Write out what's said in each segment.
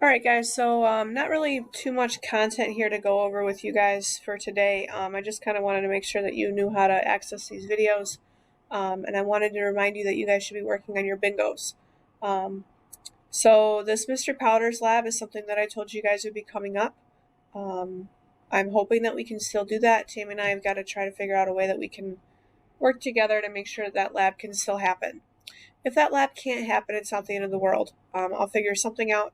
All right, guys, so not really too much content here to go over with you guys for today. I just kind of wanted to make sure that you knew how to access these videos, and I wanted to remind you that you guys should be working on your bingos. Um, so this Mr. Powders lab is something that I told you guys would be coming up. Um, I'm hoping that we can still do that. Tammy and I have got to try to figure out a way that we can work together to make sure that that lab can still happen. If that lab can't happen, it's not the end of the world. I'll figure something out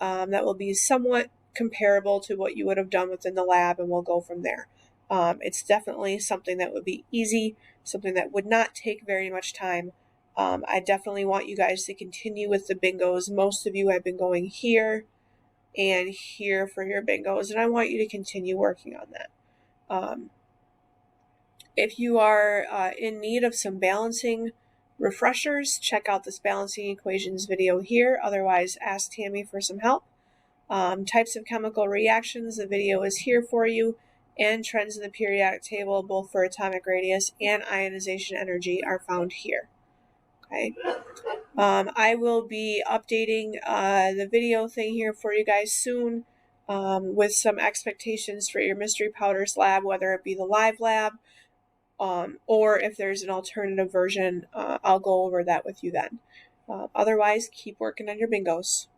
that will be somewhat comparable to what you would have done within the lab, and we'll go from there. It's definitely something that would be easy, something that would not take very much time. I definitely want you guys to continue with the bingos. Most of you have been going here and here for your bingos, and I want you to continue working on that. Um, if you are in need of some balancing refreshers, check out this balancing equations video here. Otherwise, ask Tammy for some help. Types of chemical reactions, the video is here for you. And trends in the periodic table, both for atomic radius and ionization energy, are found here. Okay. I will be updating the video thing here for you guys soon with some expectations for your Mystery Powders lab, whether it be the live lab or if there's an alternative version, I'll go over that with you then. Otherwise, keep working on your bingos.